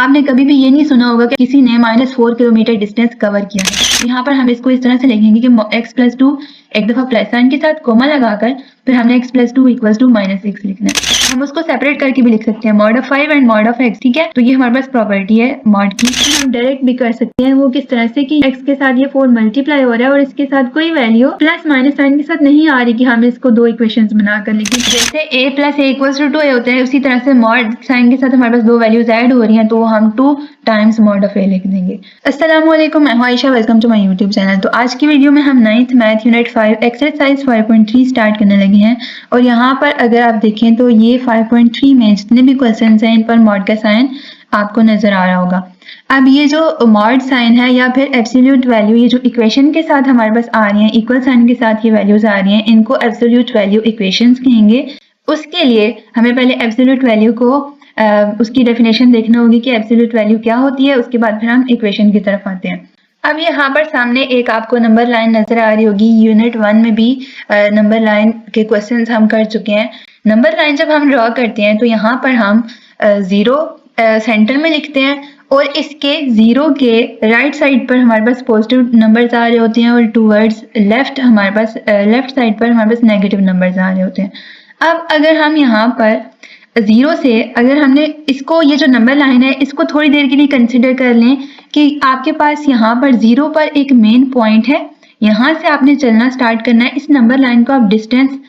आपने कभी भी ये नहीं सुना होगा कि किसी ने -4 किलोमीटर डिस्टेंस कवर किया है। यहाँ पर हम इसको इस तरह से लिखेंगे कि x+2 एक दफ़ा प्लस साइन के साथ कोमा लगाकर फिर हमने x+2 इक्वल्स टू -6 लिखना है। हम उसको सेपरेट करके भी लिख सकते हैं, mod of 5 and mod of x, ठीक है। तो ये हमारे पास प्रॉपर्टी है मॉड की। हम डायरेक्ट भी कर सकते हैं, वो किस तरह से कि x के साथ ये 4 मल्टीप्लाई हो रहा है और इसके साथ कोई वैल्यू प्लस माइनस साइन के साथ नहीं आ रही कि हम इसको दो इक्वेशंस बनाकर लिखें। जैसे a + a = 2a होते हैं, उसी तरह से मॉड साइन के साथ हमारे पास दो वैल्यूज ऐड हो रही हैं, तो हम 2 टाइम्स मॉड ऑफ a लिख देंगे। अस्सलाम वालेकुम, मैं Ayesha, welcome to my YouTube channel. तो आज की वीडियो में हम 9th math unit 5 exercise 5.3 start करने लगे हैं और यहाँ पर अगर आप देखें तो ये 5.3 में जितने भी क्वेश्चंस हैं इन पर मॉड का साइन आपको नजर आ रहा होगा। अब ये जो मॉड साइन है या फिर एब्सोल्यूट वैल्यू, ये जो इक्वेशन के साथ हमारे पास आ रही हैं, इक्वल साइन के साथ ये वैल्यूज आ रही हैं, इनको एब्सोल्यूट वैल्यू इक्वेशंस कहेंगे। उसके लिए हमें पहले एब्सोल्यूट वैल्यू को उसकी डेफिनेशन देखना होगी कि एब्सोल्यूट वैल्यू क्या होती है, उसके बाद फिर हम इक्वेशन की तरफ आते हैं। अब यहाँ पर सामने एक आपको नंबर लाइन नजर आ रही होगी। यूनिट 1 में भी नंबर लाइन के क्वेश्चंस हम कर चुके हैं। नंबर लाइन जब हम ड्रॉ करते हैं तो यहाँ पर हम 0 सेंटर में लिखते हैं और इसके 0 के राइट साइड पर हमारे पास पॉजिटिव नंबर्स आ रहे होते हैं और टूवर्ड्स लेफ्ट हमारे पास लेफ्ट साइड पर हमारे पास नेगेटिव नंबर्स आ रहे होते हैं। अब अगर हम यहाँ पर 0 से अगर हमने इसको, ये जो नंबर लाइन है, इसको थोड़ी देर के लिए कंसिडर कर लें कि आपके पास यहाँ पर 0 पर एक मेन पॉइंट है, यहाँ से आपने चलना स्टार्ट करना है। इस नंबर लाइन को आप डिस्टेंस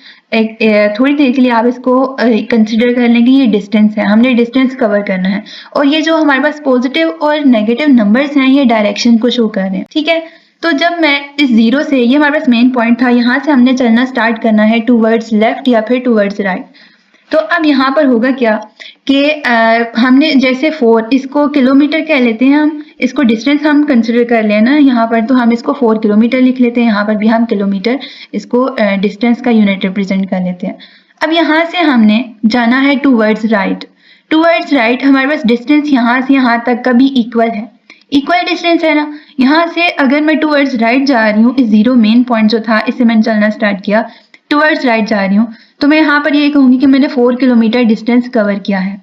थोड़ी देर के लिए आप इसको कंसिडर कर लें कि ये डिस्टेंस है, हमने डिस्टेंस कवर करना है और ये जो हमारे पास पॉजिटिव और नेगेटिव नंबर्स हैं ये डायरेक्शन को शो कर रहे हैं, ठीक है। तो जब मैं इस 0 से, ये हमारे पास मेन पॉइंट था, यहाँ से हमने चलना स्टार्ट करना है टूवर्ड्स लेफ्ट या फिर टूवर्ड्स राइट। तो अब यहाँ पर होगा क्या कि हमने जैसे 4 इसको किलोमीटर कह लेते हैं, हम इसको डिस्टेंस हम कंसिडर कर लेना यहाँ पर, तो हम इसको 4 किलोमीटर लिख लेते हैं। यहाँ पर भी हम किलोमीटर इसको डिस्टेंस का यूनिट रिप्रेजेंट कर लेते हैं। अब यहाँ से हमने जाना है टूवर्ड्स राइट। टूवर्ड्स राइट हमारे पास डिस्टेंस यहाँ से यहाँ तक का भी इक्वल है, इक्वल डिस्टेंस है ना। यहाँ से अगर मैं टूवर्ड्स राइट जा रही हूँ, इस 0 मेन पॉइंट जो था इससे मैंने चलना स्टार्ट किया, टूवर्ड्स राइट जा रही हूँ, तो मैं यहाँ पर ये कहूँगी कि मैंने 4 किलोमीटर डिस्टेंस कवर किया है।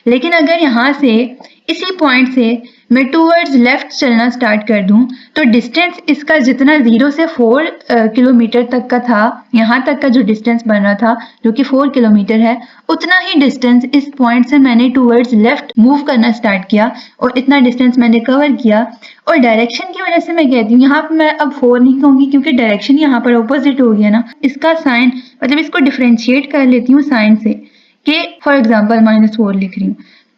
लेकिन अगर यहाँ से इसी पॉइंट से मैं टूवर्ड्स लेफ्ट चलना स्टार्ट कर दूं तो डिस्टेंस इसका जितना 0 से 4 किलोमीटर तक का था, यहाँ तक का जो डिस्टेंस बन रहा था जो कि 4 किलोमीटर है, उतना ही डिस्टेंस इस पॉइंट से मैंने टूवर्ड्स लेफ्ट मूव करना स्टार्ट किया और इतना डिस्टेंस मैंने कवर किया। और डायरेक्शन की वजह से मैं कहती हूँ, यहाँ पर मैं अब 4 नहीं कहूँगी क्योंकि डायरेक्शन यहाँ पर ऑपोजिट हो गया ना। इसका साइन, मतलब इसको डिफ्रेंशिएट कर लेती हूँ साइन से कि फॉर एग्जाम्पल -4 लिख रही हूँ,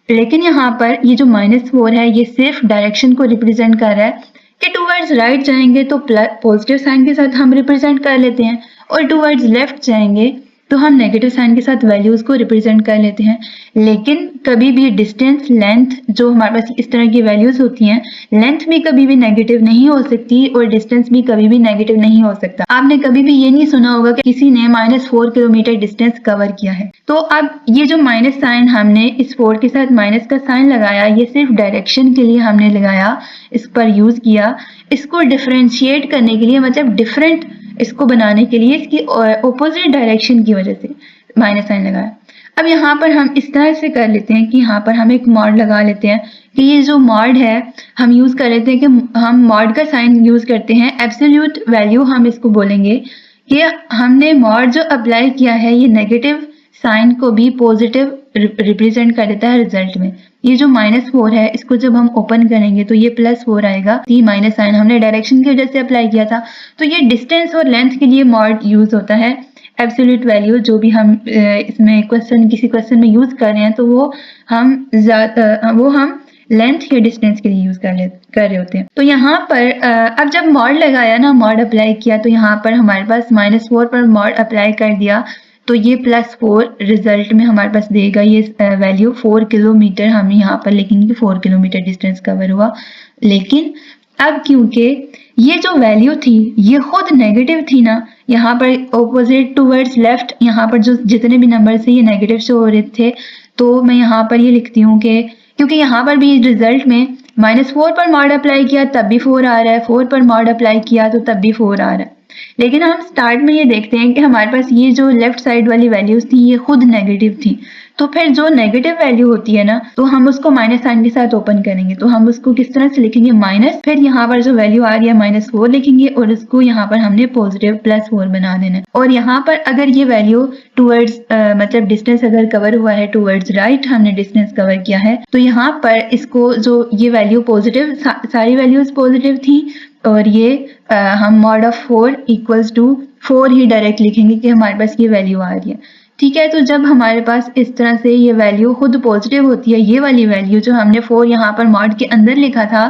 लेकिन यहाँ पर ये जो -4 है ये सिर्फ डायरेक्शन को रिप्रेजेंट कर रहा है कि टूवर्ड्स राइट जाएंगे तो पॉजिटिव साइन के साथ हम रिप्रेजेंट कर लेते हैं और टूवर्ड्स लेफ्ट जाएंगे तो हम नेगेटिव साइन के साथ वैल्यूज को रिप्रेजेंट कर लेते हैं। लेकिन कभी भी डिस्टेंस, लेंथ, जो हमारे पास इस तरह की वैल्यूज होती हैं, लेंथ भी कभी भी नेगेटिव नहीं हो सकती और डिस्टेंस भी कभी भी नेगेटिव नहीं हो सकता। आपने कभी भी ये नहीं सुना होगा कि किसी ने -4 किलोमीटर डिस्टेंस कवर किया है। तो अब ये जो माइनस साइन हमने इस 4 के साथ माइनस का साइन लगाया, ये सिर्फ डायरेक्शन के लिए हमने लगाया, इस पर यूज किया। इसको डिफरेंशिएट करने के लिए, मतलब डिफरेंट इसको बनाने के लिए, इसकी ऑपोजिट डायरेक्शन की वजह से माइनस साइन लगाया। अब यहाँ पर हम इस तरह से कर लेते हैं कि यहाँ पर हम एक मॉड लगा लेते हैं कि ये जो मॉड है हम यूज कर लेते हैं कि हम मॉड का साइन यूज करते हैं, एब्सोल्यूट वैल्यू हम इसको बोलेंगे कि हमने मॉड जो अप्लाई किया है ये नेगेटिव साइन को भी पॉजिटिव रिप्रेजेंट कर देता है रिजल्ट में। ये जो -4 है इसको जब हम ओपन करेंगे तो ये +4 आएगा। ये माइनस साइन हमने डायरेक्शन की वजह से अप्लाई किया था। तो ये डिस्टेंस और लेंथ के लिए मॉड यूज होता है। एब्सोल्यूट वैल्यू जो भी हम इसमें किसी क्वेश्चन में यूज कर रहे हैं तो वो हम लेंथ या डिस्टेंस के लिए यूज कर रहे होते हैं। तो यहाँ पर अब जब मॉड लगाया ना, मॉड अप्लाई किया, तो यहाँ पर हमारे पास -4 पर मॉड अप्लाई कर दिया तो ये +4 रिजल्ट में हमारे पास देगा ये वैल्यू 4 किलोमीटर। हम यहाँ पर लिखेंगे कि 4 किलोमीटर डिस्टेंस कवर हुआ। लेकिन अब क्योंकि ये जो वैल्यू थी ये खुद नेगेटिव थी ना, यहाँ पर ऑपोजिट टूवर्ड्स लेफ्ट, यहाँ पर जो जितने भी नंबर थे ये नेगेटिव शो हो रहे थे, तो मैं यहाँ पर ये लिखती हूँ कि क्योंकि यहाँ पर भी रिजल्ट में -4 पर मॉड अप्लाई किया तब भी 4 आ रहा है, 4 पर मॉड अप्लाई किया तो तब भी 4 आ रहा है। लेकिन हम स्टार्ट में ये देखते हैं कि हमारे पास ये जो लेफ्ट साइड वाली वैल्यूज थी ये खुद नेगेटिव थी। तो फिर जो नेगेटिव वैल्यू होती है ना, तो हम उसको माइनस साइन के साथ ओपन करेंगे। तो हम उसको किस तरह से लिखेंगे, माइनस, फिर यहाँ पर जो वैल्यू आ रही है -4 लिखेंगे और उसको यहाँ पर हमने पॉजिटिव +4 बना देना है। और यहाँ पर अगर ये वैल्यू टूवर्ड्स मतलब डिस्टेंस अगर कवर हुआ है टूवर्ड्स राइट, हमने डिस्टेंस कवर किया है, तो यहाँ पर इसको जो ये वैल्यू पॉजिटिव, सारी वैल्यूज पॉजिटिव थी और ये हम मॉड ऑफ 4 इक्वल्स टू 4 ही डायरेक्ट लिखेंगे कि हमारे पास ये वैल्यू आ रही है। ठीक है, तो जब हमारे पास इस तरह से ये वैल्यू खुद पॉजिटिव होती है, ये वाली वैल्यू जो हमने 4 यहाँ पर मॉड के अंदर लिखा था,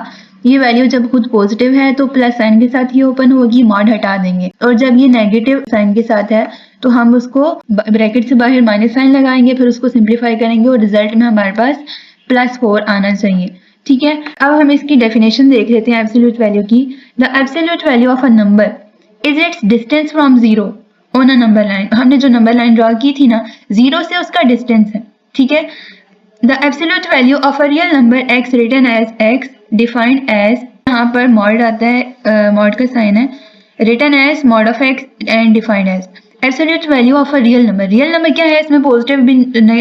ये वैल्यू जब खुद पॉजिटिव है तो प्लस साइन के साथ ये ओपन होगी, मॉड हटा देंगे। और जब ये नेगेटिव साइन के साथ है तो हम उसको ब्रैकेट से बाहर माइनस साइन लगाएंगे, फिर उसको सिंप्लीफाई करेंगे और रिजल्ट में हमारे पास +4 आना चाहिए। ठीक है, अब हम इसकी डेफिनेशन देख लेते हैं एब्सोल्यूट वैल्यू की। The absolute value of a number is it's distance from 0 on a number line. हमने जो नंबर लाइन ड्रॉ की थी ना, 0 से उसका डिस्टेंस है। ठीक है, the absolute value of a real number x written as x defined as, यहाँ पर मॉड आता है, मॉड का साइन है, written as mod of x and defined as absolute value of a real number. Real number क्या है, इसमें positive भी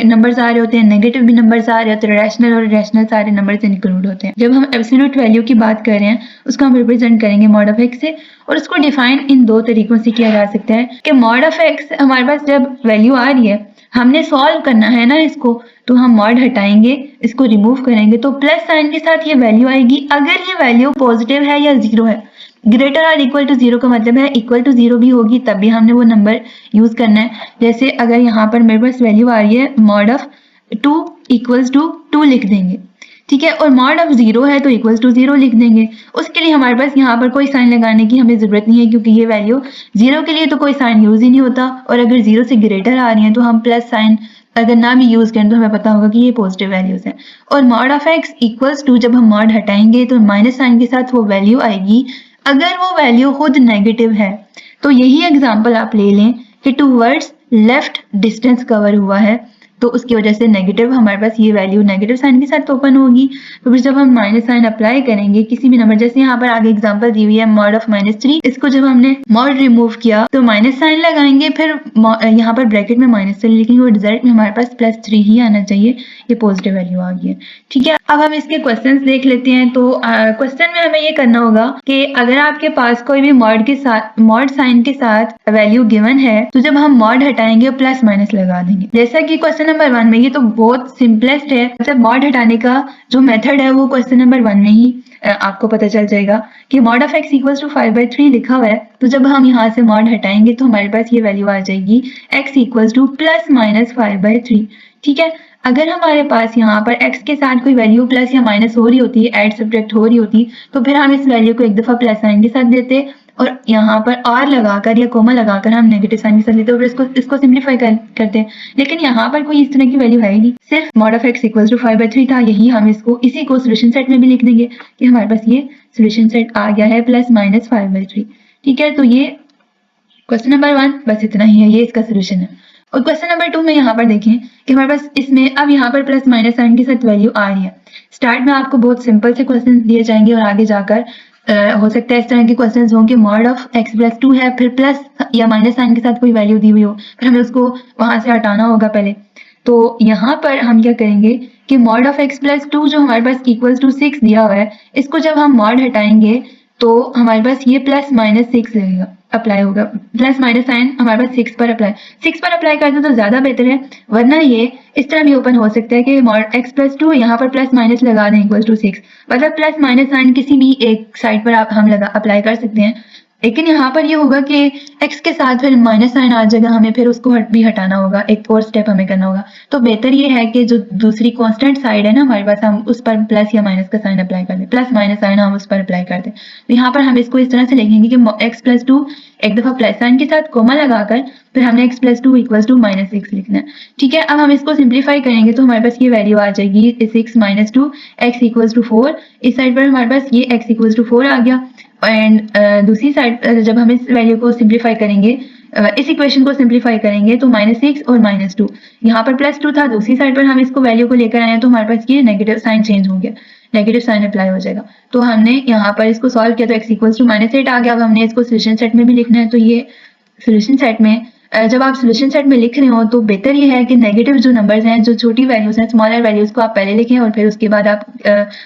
नंबर्स आ रहे होते हैं, नेगेटिव भी नंबर्स आ रहे होते हैं, रैशनल और इरेशनल सारे नंबर्स इंक्लूड होते हैं। जब हम एब्सोल्यूट वैल्यू की बात कर रहे हैं उसको हम रिप्रेजेंट करेंगे मॉड ऑफ x से, और उसको डिफाइन इन दो तरीकों से किया जा सकता है कि मॉड ऑफ x हमारे पास जब वैल्यू आ रही है, हमने सॉल्व करना है ना इसको, तो हम मॉड हटाएंगे, इसको रिमूव करेंगे, तो प्लस साइन के साथ ये वैल्यू आएगी। अगर ये वैल्यू पॉजिटिव है या 0 है, ग्रेटर और इक्वल टू 0 का मतलब है इक्वल टू 0 भी होगी तब भी हमने वो नंबर यूज करना है। जैसे अगर यहाँ पर मेरे पास वैल्यू आ रही है मॉड ऑफ 2 इक्वल्स टू 2 लिख देंगे। ठीक है, और मॉड ऑफ 0 है तो इक्वल्स टू 0 लिख देंगे। उसके लिए हमारे पास यहाँ पर कोई साइन लगाने की हमें जरूरत नहीं है, क्योंकि ये वैल्यू 0 के लिए तो कोई साइन यूज ही नहीं होता, और अगर 0 से ग्रेटर आ रही है तो हम प्लस साइन अगर ना भी यूज करें तो हमें पता होगा कि ये पॉजिटिव वैल्यूज है। और mod of x equals to, जब हम मॉड हटाएंगे तो माइनस साइन के साथ वो वैल्यू आएगी। अगर वो वैल्यू खुद नेगेटिव है, तो यही एग्जांपल आप ले लें कि टूवर्ड्स लेफ्ट डिस्टेंस कवर हुआ है, तो उसकी वजह से नेगेटिव हमारे पास ये वैल्यू नेगेटिव साइन के साथ ओपन होगी। तो फिर जब हम माइनस साइन अप्लाई करेंगे किसी भी नंबर, जैसे यहाँ पर आगे एग्जांपल दी हुई है मॉड ऑफ -3, इसको जब हमने मॉड रिमूव किया तो माइनस साइन लगाएंगे, फिर यहाँ पर ब्रैकेट में माइनस साइन लिखेंगे और रिजल्ट में हमारे पास +3 ही आना चाहिए। ये पॉजिटिव वैल्यू आ गई है। ठीक है, अब हम इसके क्वेश्चंस देख लेते हैं। तो क्वेश्चन में हमें ये करना होगा कि अगर आपके पास कोई भी मॉड के साथ, मॉड साइन के साथ वैल्यू गिवन है, तो जब हम मॉड हटाएंगे प्लस माइनस लगा देंगे। जैसा कि क्वेश्चन नंबर 1 में, ये तो बहुत सिंपलेस्ट है, मतलब मॉड हटाने का जो मेथड है वो क्वेश्चन नंबर 1 में ही आपको पता चल जाएगा कि mod of x equals to 5/3 लिखा हुआ है। तो जब हम यहाँ से मॉड हटाएंगे तो हमारे पास ये वैल्यू आ जाएगी x इक्वल्स टू ±5/3। ठीक है, अगर हमारे पास यहाँ पर x के साथ कोई वैल्यू प्लस या माइनस हो रही होती है, ऐड सब्ट्रैक्ट हो रही होती, तो फिर हम इस वैल्यू को एक दफा प्लस साइन के साथ देते और यहाँ पर r लगाकर या कोमा लगाकर हम नेगेटिव साइन के साथ लेते और इसको सिंप्लीफाई करते। लेकिन यहाँ पर कोई इस तरह की वैल्यू है ही नहीं, सिर्फ mod of x equals to 5/3 था। यही हम इसी को सोल्यूशन सेट में भी लिख देंगे कि हमारे पास ये सोल्यूशन सेट आ गया है ±5/3। ठीक है, तो ये क्वेश्चन नंबर 1 बस इतना ही है, ये इसका सोल्यूशन है। और क्वेश्चन नंबर 2 में यहाँ पर देखें कि हमारे पास इसमें अब यहाँ पर प्लस माइनस साइन के साथ वैल्यू आ रही है। स्टार्ट में आपको बहुत सिंपल से क्वेश्चन दिए जाएंगे और आगे जाकर हो सकता है इस तरह के क्वेश्चंस हों कि मॉड ऑफ x + 2 है, फिर प्लस या माइनस साइन के साथ कोई वैल्यू दी हुई हो, फिर हमें उसको वहां से हटाना होगा पहले। तो यहाँ पर हम क्या करेंगे कि मॉड ऑफ x + 2 जो हमारे पास इक्वल्स टू 6 दिया हुआ है, इसको जब हम मॉड हटाएंगे तो हमारे पास ये +-6 लगेगा, अप्लाई होगा। प्लस माइनस साइन हमारे पास 6 पर अप्लाई कर दो तो ज्यादा बेहतर है, वरना ये इस तरह भी ओपन हो सकता है कि मॉड x + 2 यहाँ पर प्लस माइनस लगा दें इक्वल टू 6, मतलब प्लस माइनस साइन किसी भी एक साइड पर हम अप्लाई कर सकते हैं। लेकिन यहाँ पर ये होगा कि x के साथ फिर माइनस साइन आ जाएगा, हमें फिर उसको भी हटाना होगा, एक और स्टेप हमें करना होगा। तो बेहतर ये है कि जो दूसरी कांस्टेंट साइड है ना हमारे पास, हम उस पर प्लस या माइनस का साइन अप्लाई कर दें, प्लस माइनस साइन हम उस पर अप्लाई कर दें। तो यहाँ पर हम इसको इस तरह से लिखेंगे कि x + 2 एक दफा प्लस साइन के साथ कोमा लगाकर फिर हमने x + 2 इक्वल्स टू -6 लिखना है। ठीक है, अब हम इसको सिंप्लीफाई करेंगे तो हमारे पास ये वैल्यू आ जाएगी 6 - 2 x इक्वल्स टू 4। इस साइड पर हमारे पास ये x इक्वल्स टू 4 आ गया। एंड दूसरी साइड जब हम इस वैल्यू को सिंप्लीफाई करेंगे, इस इक्वेशन को सिंप्लीफाई करेंगे तो -6 और -2, यहाँ पर +2 था, दूसरी साइड पर हम इसको वैल्यू को लेकर आए हैं तो हमारे पास ये नेगेटिव साइन चेंज हो गया। नेगेटिव साइन अप्लाई हो जाएगा। तो हमने यहाँ पर इसको सॉल्व किया तो x इक्वल्स टू -8 आ गया। अब हमने इसको सोल्यूशन सेट में भी लिखना है। तो ये सोल्यूशन सेट में जब आप सोल्यूशन सेट में लिख रहे हो तो बेहतर ये है कि नेगेटिव जो नंबर्स हैं, जो छोटी वैल्यूज हैं, स्मॉलर वैल्यूज को आप पहले लिखें और फिर उसके बाद आप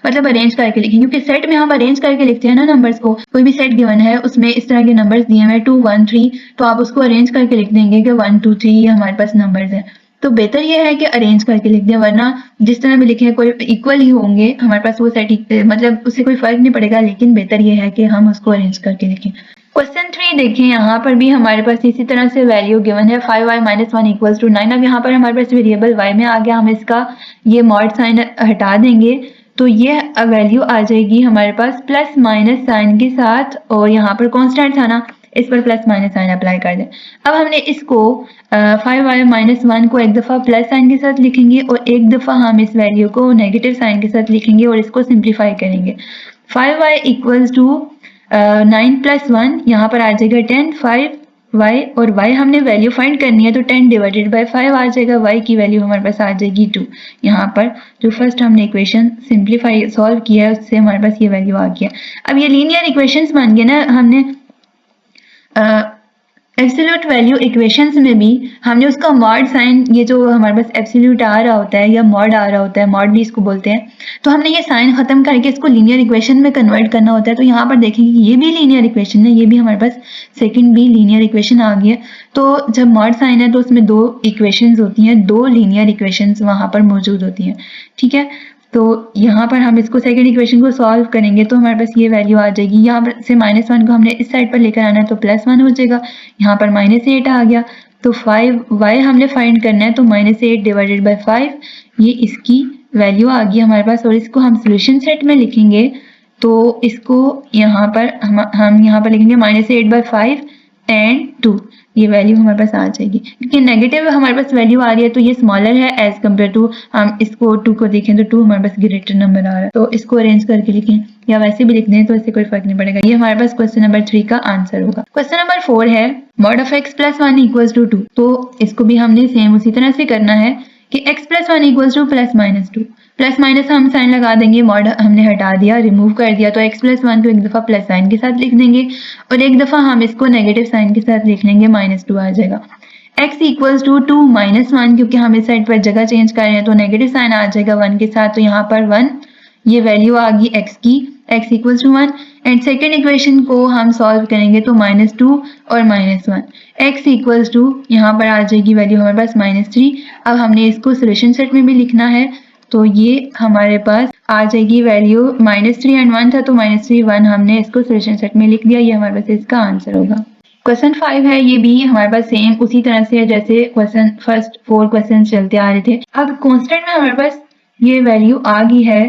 मतलब अरेंज करके लिखें, क्योंकि सेट में हम अरेंज करके लिखते हैं ना नंबर्स को। कोई भी सेट गिवन है उसमें इस तरह के नंबर्स दिए हुए 2 1 3, तो आप उसको अरेंज करके लिख देंगे कि 1 2 3 ये हमारे पास नंबर्स हैं। तो बेहतर ये है कि अरेंज करके लिख दें, वरना जिस तरह भी लिखें कोई इक्वल ही होंगे हमारे पास वो सेट, मतलब उससे कोई फर्क नहीं पड़ेगा, लेकिन बेहतर ये है कि हम उसको अरेंज करके लिखें। क्वेश्चन 3 देखें, यहाँ पर भी हमारे पास इसी तरह से वैल्यू गिवन है 5y - 1 इक्वल्स टू 9। अब यहाँ पर हमारे पास वेरिएबल y में आ गया, हम इसका ये मॉड साइन हटा देंगे तो ये वैल्यू आ जाएगी हमारे पास प्लस माइनस साइन के साथ, और यहाँ पर कांस्टेंट था ना, इस पर प्लस माइनस साइन अप्लाई कर दें। अब हमने इसको 5y - 1 को एक दफ़ा प्लस साइन के साथ लिखेंगे और एक दफ़ा हम इस वैल्यू को नेगेटिव साइन के साथ लिखेंगे और इसको सिंप्लीफाई करेंगे। 5y इक्वल्स टू 9 + 1, यहाँ पर आ जाएगा 10, 5y और y हमने वैल्यू फाइंड करनी है तो 10 डिवाइडेड बाय 5 आ जाएगा। y की वैल्यू हमारे पास आ जाएगी 2। यहाँ पर जो फर्स्ट हमने इक्वेशन सिंप्लीफाई सॉल्व किया है उससे हमारे पास ये वैल्यू आ गया। अब ये लीनियर इक्वेशंस बन गए ना, हमने एब्सोल्यूट वैल्यू इक्वेशंस में भी हमने उसका मॉड साइन, ये जो हमारे पास एब्सोल्यूट आ रहा होता है या मॉड आ रहा होता है, मॉड भी इसको बोलते हैं, तो हमने ये साइन खत्म करके इसको लीनियर इक्वेशन में कन्वर्ट करना होता है। तो यहाँ पर देखेंगे ये भी लीनियर इक्वेशन है, ये भी हमारे पास सेकंड भी लीनियर इक्वेशन आ गई है। तो जब मॉड साइन है तो उसमें 2 इक्वेशंस होती हैं, 2 लीनियर इक्वेशंस वहाँ पर मौजूद होती हैं, ठीक है। तो यहाँ पर हम इसको सेकंड इक्वेशन को सॉल्व करेंगे तो हमारे पास ये वैल्यू आ जाएगी। यहाँ पर से -1 को हमने इस साइड पर लेकर आना है तो +1 हो जाएगा। यहाँ पर -8 आ गया तो 5y हमने फाइंड करना है तो -8 डिवाइडेड बाय 5 ये इसकी वैल्यू आ गई हमारे पास। और इसको हम सोल्यूशन सेट में लिखेंगे तो इसको यहाँ पर हम यहाँ पर लिखेंगे -8/5 एंड 2, ये वैल्यू हमारे पास आ जाएगी। क्योंकि नेगेटिव हमारे पास वैल्यू आ रही है तो ये स्मॉलर है एज कम्पेयर टू, हम इसको 2 को देखें तो 2 हमारे पास ग्रेटर नंबर आ रहा है। तो इसको अरेंज करके लिखें या वैसे भी लिख दें तो इससे कोई फर्क नहीं पड़ेगा। ये हमारे पास क्वेश्चन नंबर 3 का आंसर होगा। क्वेश्चन नंबर 4 है mod of x + 1 equals to 2। तो इसको भी हमने सेम उसी तरह से करना है कि x + 1 equals to +-2। Plus minus हम साइन लगा देंगे, मॉड हमने हटा दिया, रिमूव कर दिया, तो x + 1 को एक दफ़ा प्लस साइन के साथ लिख देंगे और एक दफ़ा हम इसको नेगेटिव साइन के साथ लिख लेंगे, -2 आ जाएगा। x इक्वल्स टू 2 - 1, क्योंकि हम इस साइड पर जगह चेंज कर रहे हैं तो नेगेटिव साइन आ जाएगा 1 के साथ, तो यहाँ पर 1 ये वैल्यू आ गई x की, x equals to 1। And second equation को हम सॉल्व करेंगे तो -2 और -1, x इक्वल्स टू यहाँ पर आ जाएगी वैल्यू हमारे पास -3। अब हमने इसको सोल्यूशन सेट में भी लिखना है तो ये हमारे पास आ जाएगी वैल्यू -3 एंड 1 था तो -3 1 हमने इसको सोल्यूशन सेट में लिख दिया, ये हमारे पास इसका आंसर होगा। क्वेश्चन 5 है, ये भी हमारे पास सेम उसी तरह से है जैसे क्वेश्चन फर्स्ट 4 क्वेश्चन चलते आ रहे थे। अब कांस्टेंट में हमारे पास ये वैल्यू आ गई है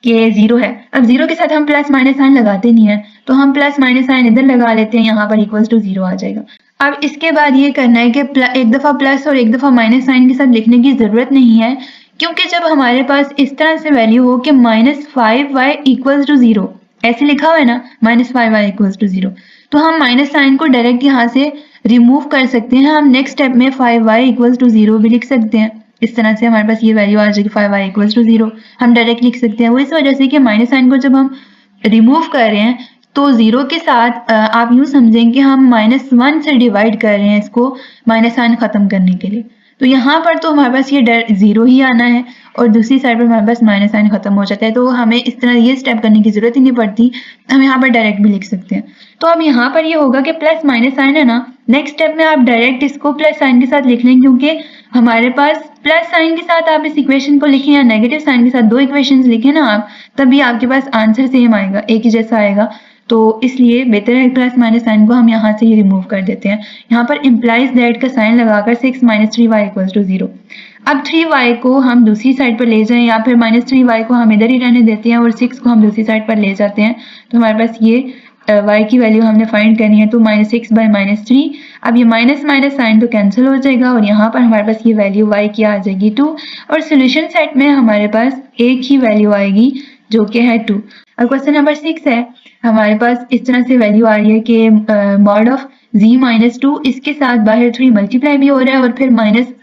कि 0 है। अब 0 के साथ हम प्लस माइनस साइन लगाते नहीं है तो हम प्लस माइनस साइन इधर लगा लेते हैं, यहाँ पर इक्वल्स टू 0 आ जाएगा। अब इसके बाद ये करना है कि एक दफ़ा प्लस और एक दफ़ा माइनस साइन के साथ लिखने की ज़रूरत नहीं है, क्योंकि जब हमारे पास इस तरह से वैल्यू हो कि -5y इक्वल्स टू 0 ऐसे लिखा हुआ है ना, -5y इक्वल्स टू 0, तो हम माइनस साइन को डायरेक्ट यहाँ से रिमूव कर सकते हैं। हम नेक्स्ट स्टेप में 5y इक्वल्स टू 0 भी लिख सकते हैं। इस तरह से हमारे पास ये वैल्यू आ जाएगी 5y इक्वल्स टू 0, हम डायरेक्ट लिख सकते हैं। वो इस वजह से कि माइनस साइन को जब हम रिमूव कर रहे हैं तो 0 के साथ आप यूँ समझें कि हम -1 से डिवाइड कर रहे हैं इसको माइनस साइन ख़त्म करने के लिए। तो यहाँ पर तो हमारे पास ये 0 ही आना है और दूसरी साइड पर हमारे पास माइनस साइन खत्म हो जाता है, तो हमें इस तरह ये स्टेप करने की ज़रूरत ही नहीं पड़ती, हम यहाँ पर डायरेक्ट भी लिख सकते हैं। तो अब यहाँ पर ये होगा कि प्लस माइनस साइन है ना, नेक्स्ट स्टेप में आप डायरेक्ट इसको प्लस साइन के साथ लिख लें, क्योंकि हमारे पास प्लस साइन के साथ आप इस इक्वेशन को लिखें या नेगेटिव साइन के साथ 2 इक्वेशंस लिखें ना आप, तभी आपके पास आंसर सेम आएगा, एक ही जैसा आएगा। तो इसलिए बेहतर है प्लस माइनस साइन को हम यहाँ से ही रिमूव कर देते हैं। यहाँ पर इम्प्लाइज दैट का साइन लगाकर 6 - 3y इक्वल्स टू 0। अब 3y को हम दूसरी साइड पर ले जाएं या फिर -3y को हम इधर ही रहने देते हैं और 6 को हम दूसरी साइड पर ले जाते हैं, तो हमारे पास ये y की वैल्यू हमने फाइंड करनी है, तो -6/-3। अब ये माइनस माइनस साइन तो कैंसिल हो जाएगा और यहाँ पर हमारे पास ये वैल्यू y की आ जाएगी 2 और सोल्यूशन सेट में हमारे पास एक ही वैल्यू आएगी जो कि है 2। अब क्वेश्चन नंबर 6 है, हमारे पास इस तरह से वैल्यू आ रही है कि मॉड ऑफ z-2 इसके साथ बाहर 3 मल्टीप्लाई भी हो रहा है और फिर माइनस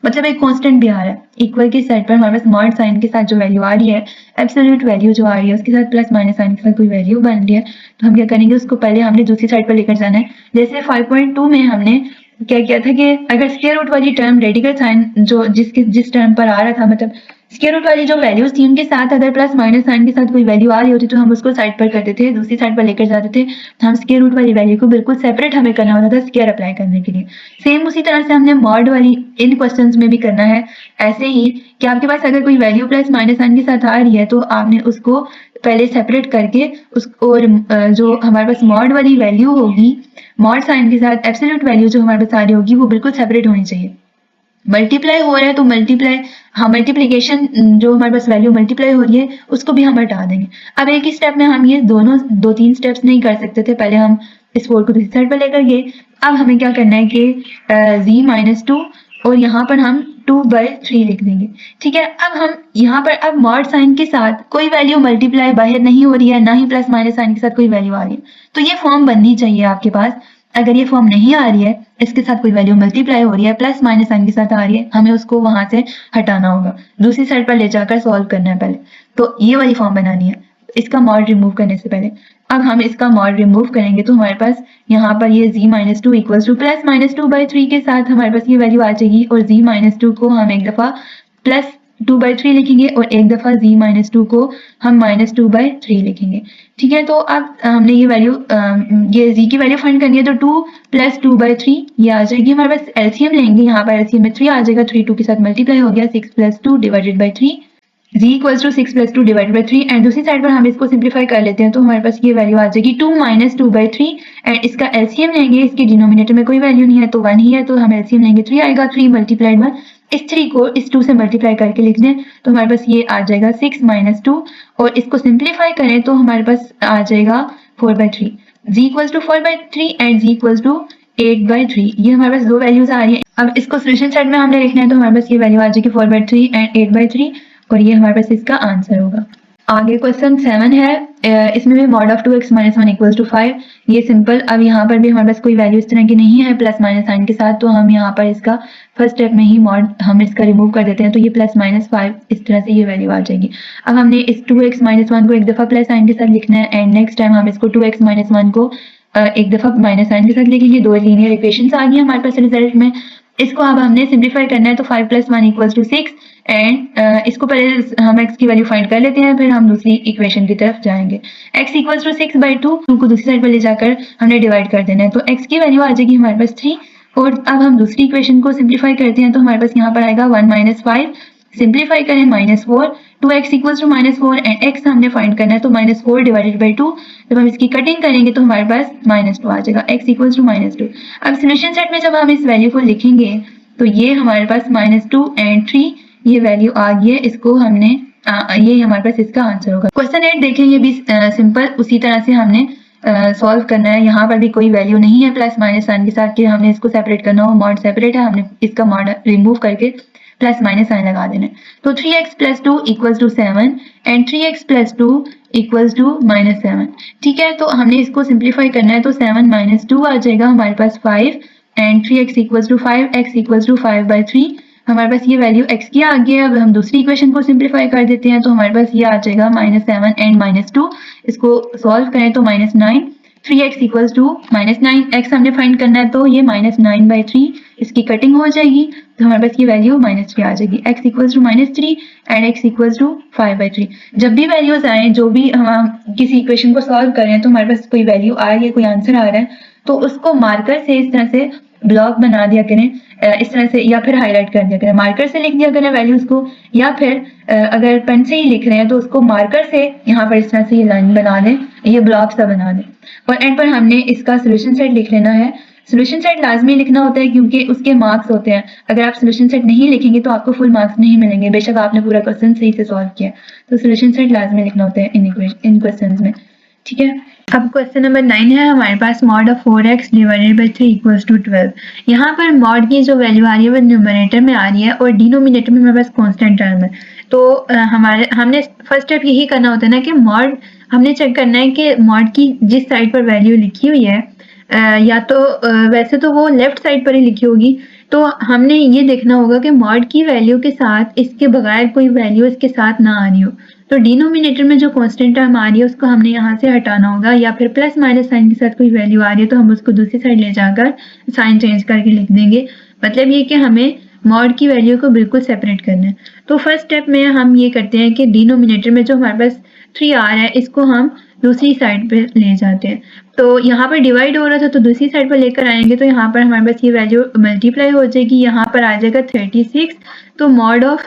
मतलब एक कांस्टेंट भी आ रहा है। इक्वल की साइड पर हमारे पास मॉड साइन के साथ जो वैल्यू आ रही है, एब्सोल्यूट वैल्यू जो आ रही है उसके साथ प्लस माइनस साइन के साथ कोई वैल्यू बन रही है, तो हम क्या करेंगे, उसको पहले हमने दूसरी साइड पर लेकर जाना है। जैसे 5.2 में हमने क्या किया था कि अगर स्क्वायर रूट वाली टर्म रेडिकल साइन जो जिस टर्म पर आ रहा था, मतलब स्क्वायर रूट वाली जो वैल्यूज थी उनके साथ अगर प्लस माइनस साइन के साथ कोई वैल्यू आ रही होती तो हम उसको साइड पर करते थे, दूसरी साइड पर लेकर जाते थे। हम स्क्वायर रूट वाली वैल्यू को बिल्कुल सेपरेट हमें करना होता था स्क्वायर अप्लाई करने के लिए। सेम उसी तरह से हमने मॉड वाली इन क्वेश्चंस में भी करना है ऐसे ही, कि आपके पास अगर कोई वैल्यू प्लस माइनस साइन के साथ आ रही है तो आपने उसको पहले सेपरेट करके उस और जो हमारे पास मॉड वाली वैल्यू होगी, मॉड साइन के साथ एब्सोल्यूट वैल्यू जो हमारे पास आ रही होगी वो बिल्कुल सेपरेट होनी चाहिए। मल्टीप्लाई हो रहा है तो मल्टीप्लाई, हाँ मल्टीप्लिकेशन जो हमारे पास वैल्यू मल्टीप्लाई हो रही है उसको भी हम हटा देंगे। अब एक ही स्टेप में हम ये दोनों 2-3 स्टेप्स नहीं कर सकते थे, पहले हम इस 4 को दूसरी साइड पर लेकर गए। अब हमें क्या करना है कि z-2 और यहाँ पर हम 2/3 लिख देंगे। ठीक है, अब हम यहाँ पर अब मॉड साइन के साथ कोई वैल्यू मल्टीप्लाई बाहर नहीं हो रही है, ना ही प्लस माइनस साइन के साथ कोई वैल्यू आ रही है, तो ये फॉर्म बननी चाहिए आपके पास। अगर ये फॉर्म नहीं आ रही है, इसके साथ कोई वैल्यू मल्टीप्लाई हो रही है, प्लस माइनस साइन के साथ आ रही है, हमें उसको वहां से हटाना होगा, दूसरी साइड पर ले जाकर सॉल्व करना है पहले। तो ये वाली फॉर्म बनानी है इसका मॉड रिमूव करने से पहले। अब हम इसका मॉड रिमूव करेंगे तो हमारे पास यहाँ पर ये z-2 इक्वल टू प्लस -2/3 के साथ हमारे पास ये वैल्यू आ जाएगी, और z-2 को हम एक दफा प्लस 2/3 लिखेंगे और एक दफा z-2 को हम -2/3 लिखेंगे। ठीक है, तो अब हमने ये वैल्यू ये z की वैल्यू फाइंड करनी है, तो 2 प्लस 2/3 ये आ जाएगी। हमारे पास एलसीएम लेंगे, यहाँ पर एलसीएम में 3 आ जाएगा, 3 2 के साथ मल्टीप्लाई हो गया, 6 plus 2 divided by 3, z equals to 6 plus 2 divided by 3। And दूसरी साइड पर हम इसको सिंप्लीफाई कर लेते हैं तो हमारे पास ये वैल्यू आ जाएगी 2 माइनस 2/3। एंड इसका एलसीएम लेंगे, इसके डिनोमिनेटर में कोई वैल्यू नहीं है तो 1 ही है, तो हम एलसीएम लेंगे 3 आएगा, 3 मल्टीप्लाइड 1, इस 3 को इस 2 से मल्टीप्लाई करके लिख दें तो हमारे पास ये आ जाएगा 6 माइनस 2, और इसको सिंप्लीफाई करें तो हमारे पास आ जाएगा 4/3। z equals to 4/3 and z equals to 8/3। ये हमारे पास दो वैल्यूज आ रही है। अब इसको सोल्यूशन सेट में हमने लिखना है तो हमारे पास ये वैल्यू आ जाएगी 4/3 एंड 8/3, और ये हमारे पास इसका आंसर होगा। आगे क्वेश्चन 7 है, इसमें भी mod of 2x - 1 equals to 5। ये सिंपल, अब यहाँ पर भी हमारे पास कोई वैल्यू इस तरह की नहीं है प्लस माइनस साइन के साथ, तो हम यहाँ पर इसका फर्स्ट स्टेप में ही मॉड हम इसका रिमूव कर देते हैं, तो ये +-5 इस तरह से ये वैल्यू आ जाएगी। अब हमने इस 2x - 1 को एक दफा प्लस साइन के साथ लिखना है, एंड नेक्स्ट टाइम हम इसको 2x - 1 को एक दफा माइनस साइन के साथ लिखेंगे। दो लीनियर इक्वेशंस आ गई हमारे पास रिजल्ट में। इसको अब हमने सिंप्लीफाई करना है तो 5 + 1 = 6, एंड इसको पहले हम x की वैल्यू फाइंड कर लेते हैं, फिर हम दूसरी इक्वेशन की तरफ जाएंगे। x = 6/2, 2 को दूसरी साइड पर ले जाकर हमने डिवाइड कर देना है, तो x की वैल्यू आ जाएगी हमारे पास 3। और अब हम दूसरी इक्वेशन को सिंप्लीफाई करते हैं तो हमारे पास यहाँ पर आएगा 1 - 5, सिंप्लीफाई करें -4, 2x = -4 एंड x हमने फाइंड करना है तो -4 डिवाइडेड बाई 2। जब हम इसकी कटिंग करेंगे तो हमारे पास -2 आ जाएगा, x = -2। अब सोल्यूशन सेट में जब हम इस वैल्यू को लिखेंगे तो ये हमारे पास -2 एंड 3 ये वैल्यू आ गई है, इसको हमने ये हमारे पास इसका आंसर होगा। क्वेश्चन 8 देखें, ये भी सिंपल उसी तरह से हमने सॉल्व करना है। यहाँ पर भी कोई वैल्यू नहीं है प्लस माइनस साइन के साथ कि हमने इसको सेपरेट करना हो, मॉड सेपरेट है, हमने इसका मॉड रिमूव करके प्लस माइनस साइन लगा देना है। तो 3x + 2 = 7 एंड 3x + 2 = -7। ठीक है, तो हमने इसको सिंप्लीफाई करना है तो 7 - 2 आ जाएगा हमारे पास 5, एंड 3x = 5, x = 5/3। हमारे पास ये वैल्यू x की आ गई है। अब हम दूसरी इक्वेशन को सिंप्लीफाई कर देते हैं तो हमारे पास ये आ जाएगा -7 एंड -2। इसको सॉल्व करें तो -9, 3x = -9, x हमने फाइंड करना है तो ये -9/3, इसकी कटिंग हो जाएगी तो हमारे पास ये वैल्यू -3 आ जाएगी। x = -3 and x = 5/3। जब भी वैल्यूज आए, जो भी हम किसी इक्वेशन को सॉल्व करें तो हमारे पास कोई वैल्यू आ रही है, कोई आंसर आ रहा है, तो उसको मार्कर से इस तरह से ब्लॉक बना दिया करें, इस तरह से, या फिर हाईलाइट कर दिया करें, मार्कर से लिख दिया करें वैल्यूज को, या फिर अगर पेन से ही लिख रहे हैं तो उसको मार्कर से यहाँ पर इस तरह से ये लाइन बना दें, ये ब्लॉक सा बना दें, और एंड पर हमने इसका सोल्यूशन सेट लिख लेना है। सोल्यूशन सेट लाजमी लिखना होता है क्योंकि उसके मार्क्स होते हैं। अगर आप सोल्यूशन सेट नहीं लिखेंगे तो आपको फुल मार्क्स नहीं मिलेंगे, बेशक आपने पूरा क्वेश्चन सही से सॉल्व किया। तो सोल्यूशन सेट लाजमी लिखना होता है इन क्वेश्चन में। ठीक है। अब क्वेश्चन नंबर 9 है हमारे पास mod of 4x divided by 3 equals to 12। यहाँ पर मॉड की जो वैल्यू आ रही है वो न्यूमरेटर में आ रही है और डिनोमिनेटर में हमारे पास कांस्टेंट टर्म है। तो हमने फर्स्ट स्टेप यही करना होता है ना कि मॉड हमने चेक करना है कि मॉड की जिस साइड पर वैल्यू लिखी हुई है या तो वैसे तो वो लेफ्ट साइड पर ही लिखी होगी, तो हमने ये देखना होगा कि मॉड की वैल्यू के साथ इसके बगैर कोई वैल्यू इसके साथ ना आ रही हो। तो डिनोमिनेटर में जो कांस्टेंट टर्म आ रही है उसको हमने यहाँ से हटाना होगा, या फिर प्लस माइनस साइन के साथ कोई वैल्यू आ रही है तो हम उसको दूसरी साइड ले जाकर साइन चेंज करके लिख देंगे। मतलब ये कि हमें मॉड की वैल्यू को बिल्कुल सेपरेट करना है। तो फर्स्ट स्टेप में हम ये करते हैं कि डिनोमिनेटर में जो हमारे पास 3r है इसको हम दूसरी साइड पे ले जाते हैं। तो यहाँ पर डिवाइड हो रहा था तो दूसरी साइड पर लेकर आएंगे तो यहाँ पर हमारे पास ये वैल्यू मल्टीप्लाई हो जाएगी, यहाँ पर आ जाएगा 36। तो mod of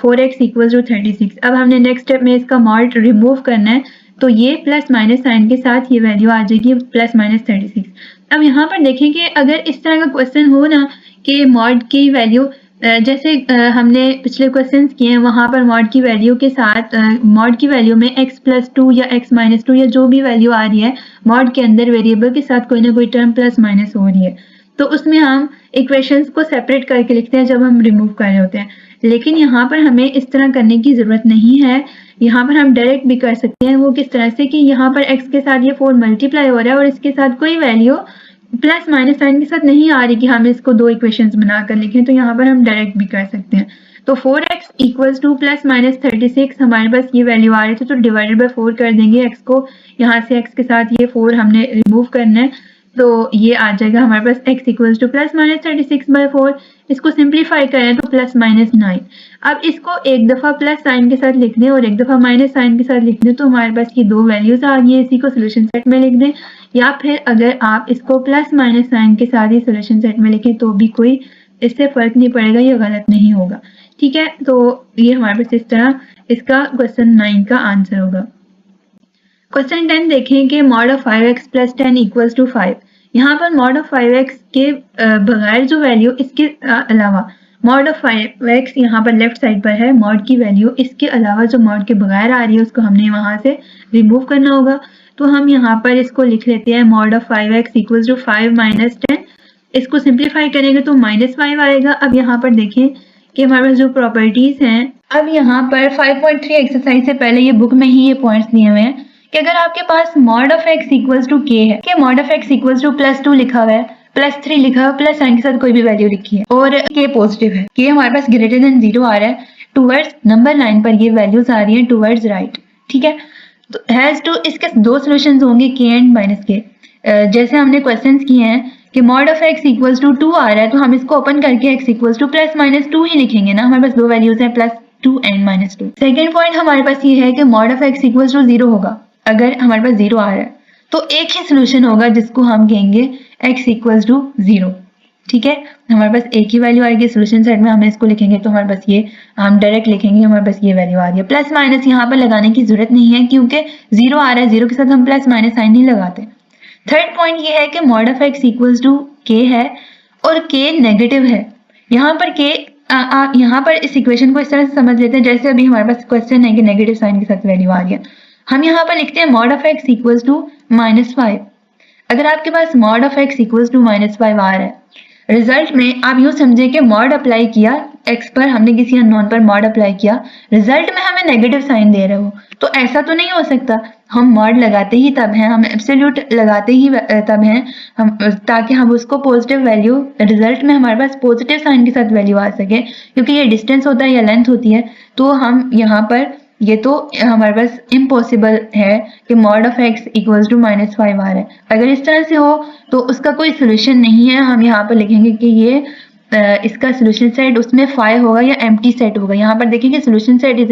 4x equal to 36। अब हमने नेक्स्ट स्टेप में इसका मॉड रिमूव करना है, तो ये प्लस माइनस साइन के साथ ये वैल्यू आ जाएगी प्लस माइनस 36। अब यहाँ पर देखें कि अगर इस तरह का क्वेश्चन हो ना कि मॉड की वैल्यू जैसे हमने पिछले क्वेश्चंस किए हैं वहाँ पर मॉड की वैल्यू के साथ मॉड की वैल्यू में x+2 या x-2 या जो भी वैल्यू आ रही है मॉड के अंदर वेरिएबल के साथ कोई ना कोई टर्म प्लस माइनस हो रही है, तो उसमें हम इक्वेशंस को सेपरेट करके लिखते हैं जब हम रिमूव कर रहे होते हैं। लेकिन यहाँ पर हमें इस तरह करने की ज़रूरत नहीं है, यहाँ पर हम डायरेक्ट भी कर सकते हैं। वो किस तरह से कि यहाँ पर x के साथ ये 4 मल्टीप्लाई हो रहा है और इसके साथ कोई वैल्यू प्लस माइनस साइन के साथ नहीं आ रही कि हम इसको दो इक्वेशंस बनाकर लिखें, तो यहाँ पर हम डायरेक्ट भी कर सकते हैं। तो 4x equals to plus minus 36 हमारे पास ये वैल्यू आ रही थी तो डिवाइडेड बाय 4 कर देंगे x को, यहाँ से x के साथ ये 4 हमने रिमूव करना है तो ये आ जाएगा हमारे पास x equals to plus minus 36 by 4। इसको सिंप्लीफाई करें तो प्लस माइनस 9। अब इसको एक दफ़ा प्लस साइन के साथ लिख दें और एक दफ़ा माइनस साइन के साथ लिख दें तो हमारे पास ये दो वैल्यूज आ गई है, इसी को सोल्यूशन सेट में लिख दें, या फिर अगर आप इसको प्लस माइनस साइन के साथ ही सोल्यूशन सेट में लिखें तो भी कोई इससे फर्क नहीं पड़ेगा, ये गलत नहीं होगा। ठीक है, तो ये हमारे पास इस तरह इसका क्वेश्चन 9 का आंसर होगा। क्वेश्चन 10 देखें कि mod of 5x plus 10 equals to 5। यहाँ पर मॉड ऑफ 5x के बगैर जो वैल्यू इसके अलावा मॉड ऑफ 5x यहाँ पर लेफ्ट साइड पर है, मॉड की वैल्यू इसके अलावा जो मॉड के बगैर आ रही है उसको हमने वहाँ से रिमूव करना होगा। तो हम यहाँ पर इसको लिख लेते हैं mod of 5x equals to 5 minus 10। इसको सिंप्लीफाई करेंगे तो -5 आएगा। अब यहाँ पर देखें कि हमारे पास जो प्रॉपर्टीज हैं, अब यहाँ पर 5.3 एक्सरसाइज से पहले ये बुक में ही ये पॉइंट्स दिए हुए हैं कि अगर आपके पास mod of x equals to k है, कि mod of x equals to +2 लिखा हुआ है, +3 लिखा हुआ है, प्लस साइन के साथ कोई भी वैल्यू लिखी है और k पॉजिटिव है, k हमारे पास ग्रेटर देन 0 आ रहा है, टूवर्ड्स नंबर लाइन पर ये वैल्यूज आ रही है टूवर्ड्स राइट। ठीक है, तो हैज टू इसके दो सॉल्यूशंस होंगे k एंड -k। जैसे हमने क्वेश्चंस किए हैं कि mod of x equals to 2 आ रहा है तो हम इसको ओपन करके x equals to plus minus 2 ही लिखेंगे ना, हमारे पास दो वैल्यूज हैं +2 एंड -2। सेकेंड पॉइंट हमारे पास ये है कि mod of x equals to 0 होगा, अगर हमारे पास 0 आ रहा है तो एक ही सोल्यूशन होगा जिसको हम कहेंगे x इक्वल्स टू 0। ठीक है, हमारे पास एक ही वैल्यू आएगी सोल्यूशन सेट में, हम इसको लिखेंगे तो हमारे पास ये हम डायरेक्ट लिखेंगे हमारे पास ये वैल्यू आ रही है। प्लस माइनस यहाँ पर लगाने की जरूरत नहीं है क्योंकि 0 आ रहा है, 0 के साथ हम प्लस माइनस साइन नहीं लगाते। थर्ड पॉइंट ये है कि mod of x equals to k है और k नेगेटिव है। यहाँ पर k यहाँ पर इस इक्वेशन को इस तरह से समझ लेते हैं जैसे अभी हमारे पास क्वेश्चन है कि नेगेटिव साइन के साथ वैल्यू आ रही है, हम यहाँ पर लिखते हैं mod of x equals to -5। अगर आपके पास mod of x equals to -5 आ रहा है, रिजल्ट में आप यूँ समझें कि मॉड अप्लाई किया x पर, हमने किसी अननोन पर मॉड अप्लाई किया, रिजल्ट में हमें नेगेटिव साइन दे रहे हो, तो ऐसा तो नहीं हो सकता। हम मॉड लगाते ही तब हैं, हम एब्सोल्यूट लगाते ही तब हैं हम, ताकि हम उसको पॉजिटिव वैल्यू रिजल्ट में हमारे पास पॉजिटिव साइन के साथ वैल्यू आ सके, क्योंकि ये डिस्टेंस होता है या लेंथ होती है। तो हम यहाँ पर ये तो हमारे पास इम्पॉसिबल है कि mod of x equals to -5 आ रहा है। अगर इस तरह से हो तो उसका कोई सोल्यूशन नहीं है। हम यहाँ पर लिखेंगे कि ये इसका सोल्यूशन सेट उसमें 5 होगा या एम्प्टी सेट होगा। यहाँ पर देखेंगे solution set is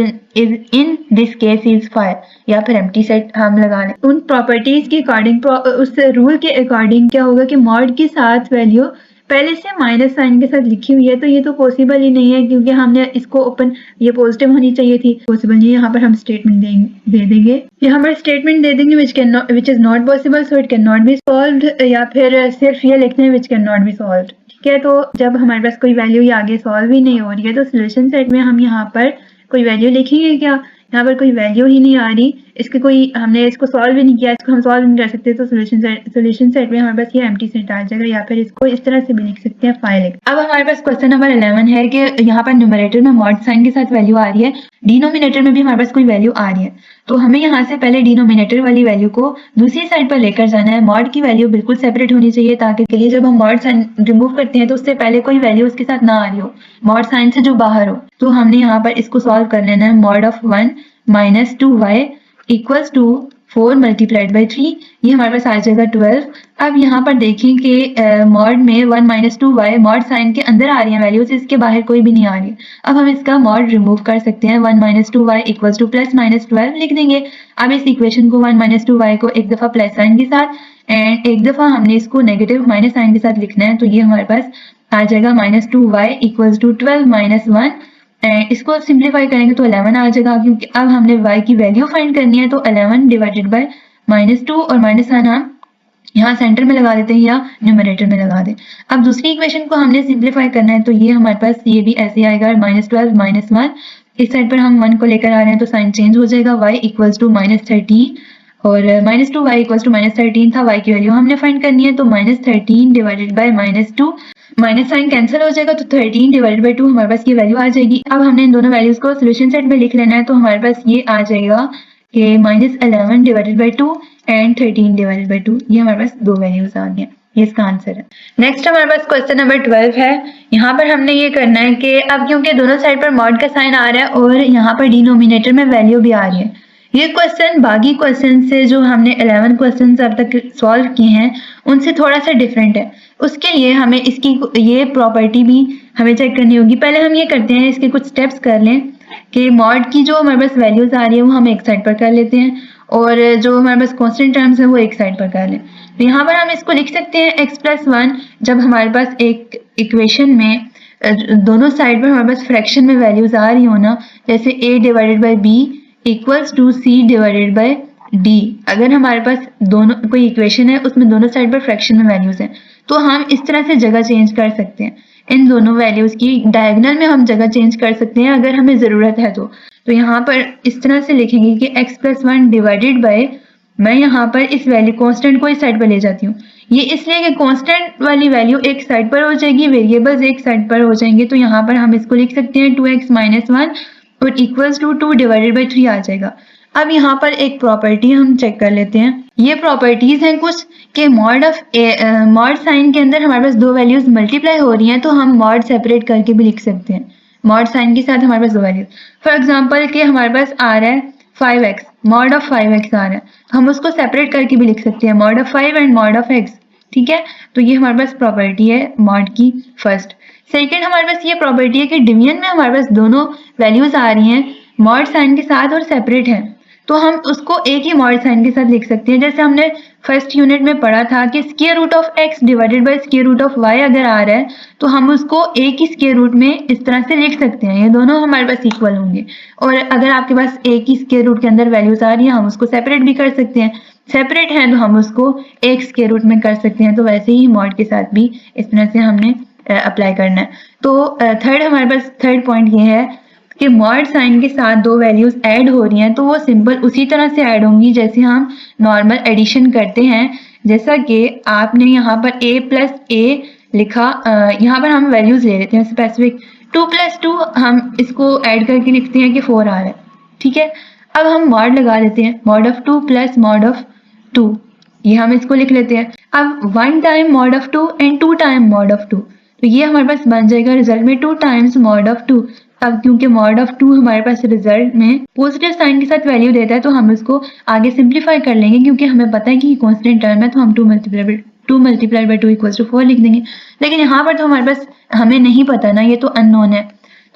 in this case is 5 या फिर एम्प्टी सेट हम लगा लें। उन प्रॉपर्टीज के अकॉर्डिंग, उस रूल के अकॉर्डिंग क्या होगा कि मॉड के साथ वैल्यू पहले से माइनस साइन के साथ लिखी हुई है, तो ये तो पॉसिबल ही नहीं है क्योंकि हमने इसको ओपन, ये पॉजिटिव होनी चाहिए थी, पॉसिबल नहीं है। यहाँ पर हम स्टेटमेंट दे देंगे, यहाँ पर स्टेटमेंट दे देंगे which is not possible so it can not be solved, या फिर सिर्फ ये लिखते हैं which can not be solved. ठीक है, तो जब हमारे पास कोई वैल्यू ये आगे सॉल्व ही नहीं हो रही है तो सोल्यूशन सेट में हम यहाँ पर कोई वैल्यू लिखेंगे क्या, यहाँ पर कोई वैल्यू ही नहीं आ रही, इसके कोई हमने इसको सॉल्व भी नहीं किया, इसको हम सॉल्व नहीं कर सकते, तो सोल्यूशन सेट में हमारे पास ये एम्प्टी सेट आ जाएगा, या फिर इसको इस तरह से भी लिख सकते हैं फाइल। अब हमारे पास क्वेश्चन नंबर 11 है कि यहाँ पर न्यूमरेटर में मॉड साइन के साथ वैल्यू आ रही है, डिनोमिनेटर में भी हमारे पास कोई वैल्यू आ रही है, तो हमें यहाँ से पहले डिनोमिनेटर वाली वैल्यू को दूसरी साइड पर लेकर जाना है। मॉड की वैल्यू बिल्कुल सेपरेट होनी चाहिए, ताकि जब हम मॉड साइन रिमूव करते हैं तो उससे पहले कोई वैल्यू उसके साथ ना आ रही हो, मॉड साइन से जो बाहर हो। तो हमने यहाँ पर इसको सॉल्व कर लेना है। Mod of 1 minus 2y equals to 4 multiplied by 3, ये हमारे पास आ जाएगा 12। अब यहाँ पर देखें कि मॉड में 1 माइनस 2y मॉड साइन के अंदर आ रही है वैल्यूज, इसके बाहर कोई भी नहीं आ रही है। अब हम इसका मॉड रिमूव कर सकते हैं, 1 minus 2y equals to plus minus 12 लिख देंगे। अब इस इक्वेशन को 1 माइनस 2y को एक दफ़ा प्लस साइन के साथ एंड एक दफ़ा हमने इसको नेगेटिव माइनस साइन के साथ लिखना है, तो ये हमारे पास आ जाएगा minus 2y equals to 12 minus 1। इसको सिंप्लीफाई करेंगे तो 11 आ जाएगा, क्योंकि अब हमने y की वैल्यू फाइंड करनी है, तो 11 डिवाइडेड बाय माइनस 2 और माइनस साइन हम यहाँ सेंटर में लगा देते हैं या न्यूमरेटर में लगा दें। अब दूसरी इक्वेशन को हमने सिंप्लीफाई करना है, तो ये हमारे पास ये भी ऐसे आएगा माइनस 12 माइनस 1, इस साइड पर हम 1 को लेकर आ रहे हैं तो साइन चेंज हो जाएगा, y इक्वल्स टू माइनस 13 और minus 2y equals to minus 13 था, y की वैल्यू हमने फाइंड करनी है, तो minus 13 divided by minus 2, minus sign cancel हो जाएगा, तो 13 डिवाइडेड बाई 2 हमारे पास ये वैल्यू आ जाएगी। अब हमने इन दोनों वैल्यूज को सोल्यूशन सेट में लिख लेना है, तो हमारे पास ये आ जाएगा कि minus 11 divided by 2 and 13 divided by 2, ये हमारे पास दो वैल्यूज आ गई हैं, ये इसका आंसर है। नेक्स्ट हमारे पास क्वेश्चन नंबर 12 है। यहाँ पर हमने ये करना है कि अब क्योंकि दोनों साइड पर मॉड का साइन आ रहा है और यहाँ पर डिनोमिनेटर में वैल्यू भी आ रही है, ये क्वेश्चन बाकी क्वेश्चन से जो हमने 11 क्वेश्चन अब तक सॉल्व किए हैं उनसे थोड़ा सा डिफरेंट है। उसके लिए हमें इसकी ये प्रॉपर्टी भी हमें चेक करनी होगी। पहले हम ये करते हैं, इसके कुछ स्टेप्स कर लें कि मॉड की जो हमारे पास वैल्यूज आ रही है वो हम एक साइड पर कर लेते हैं और जो हमारे पास कांस्टेंट टर्म्स है वो एक साइड पर कर लें। तो यहाँ पर हम इसको लिख सकते हैं x+1, जब हमारे पास एक इक्वेशन में दोनों साइड पर हमारे पास फ्रैक्शन में वैल्यूज आ रही हो ना, जैसे a divided by b equals to c divided by d। अगर हमारे पास दोनों कोई इक्वेशन है उसमें दोनों साइड पर फ्रैक्शन में वैल्यूज हैं, तो हम इस तरह से जगह चेंज कर सकते हैं। इन दोनों वैल्यूज की डायगोनल में हम जगह चेंज कर सकते हैं अगर हमें ज़रूरत है तो यहाँ पर इस तरह से लिखेंगे कि x+1 डिवाइडेड बाय, मैं यहाँ पर इस वैल्यू कांस्टेंट को इस साइड पर ले जाती हूँ, ये इसलिए कि कांस्टेंट वाली वैल्यू एक साइड पर हो जाएगी, वेरिएबल्स एक साइड पर हो जाएंगे, तो यहाँ पर हम इसको लिख सकते हैं 2x - 1 और इक्वल्स टू 2 डिवाइडेड बाई 3 आ जाएगा। अब यहाँ पर एक प्रॉपर्टी हम चेक कर लेते हैं। ये प्रॉपर्टीज हैं कुछ कि मॉड साइन के अंदर हमारे पास दो वैल्यूज मल्टीप्लाई हो रही हैं, तो हम मॉड सेपरेट करके भी लिख सकते हैं। मॉड साइन के साथ हमारे पास दो वैल्यूज, फॉर एग्जांपल कि हमारे पास आ रहा है 5x, मॉड ऑफ 5x आ रहा है, हम उसको सेपरेट करके भी लिख सकते हैं, mod of 5 and mod of x। ठीक है, तो ये हमारे पास प्रॉपर्टी है मॉड की फर्स्ट। सेकेंड हमारे पास ये प्रॉपर्टी है कि डिवीजन में हमारे पास दोनों वैल्यूज आ रही हैं मॉड साइन के साथ और सेपरेट हैं, तो हम उसको एक ही मॉड साइन के साथ लिख सकते हैं। जैसे हमने फर्स्ट यूनिट में पढ़ा था कि square root of x divided by square root of y अगर आ रहा है तो हम उसको एक ही स्क्वायर रूट में इस तरह से लिख सकते हैं, ये दोनों हमारे पास इक्वल होंगे। और अगर आपके पास एक ही स्क्वायर रूट के अंदर वैल्यूज आ रही हैं, हम उसको सेपरेट भी कर सकते हैं, सेपरेट हैं तो हम उसको एक स्क्वायर रूट में कर सकते हैं। तो वैसे ही मॉड के साथ भी इस तरह से हमने अप्लाई करना है। तो थर्ड हमारे पास थर्ड पॉइंट ये है कि मॉड साइन के साथ दो वैल्यूज ऐड हो रही हैं, तो वो सिंपल उसी तरह से ऐड होंगी जैसे हम नॉर्मल एडिशन करते हैं। जैसा कि आपने यहाँ पर a प्लस a लिखा, यहाँ पर हम वैल्यूज ले लेते हैं स्पेसिफिक, 2 + 2 हम इसको ऐड करके लिखते हैं कि 4 आ रहा है। ठीक है, अब हम मॉड लगा लेते हैं, mod of 2 plus mod of 2, ये हम इसको लिख लेते हैं। अब 1 time mod of 2 and 2 time mod of 2, तो ये हमारे पास बन जाएगा रिजल्ट में 2 टाइम्स मॉड ऑफ 2। अब क्योंकि मॉड ऑफ 2 हमारे पास रिजल्ट में पॉजिटिव साइन के साथ वैल्यू देता है, तो हम इसको आगे सिंप्लीफाई कर लेंगे, क्योंकि हमें पता है कि कांस्टेंट टर्म है, तो हम 2 मल्टीप्लाइड बाई 2 इक्वल्स टू 4 लिख देंगे। लेकिन यहाँ पर तो हमारे पास हमें नहीं पता ना, ये तो अननोन है,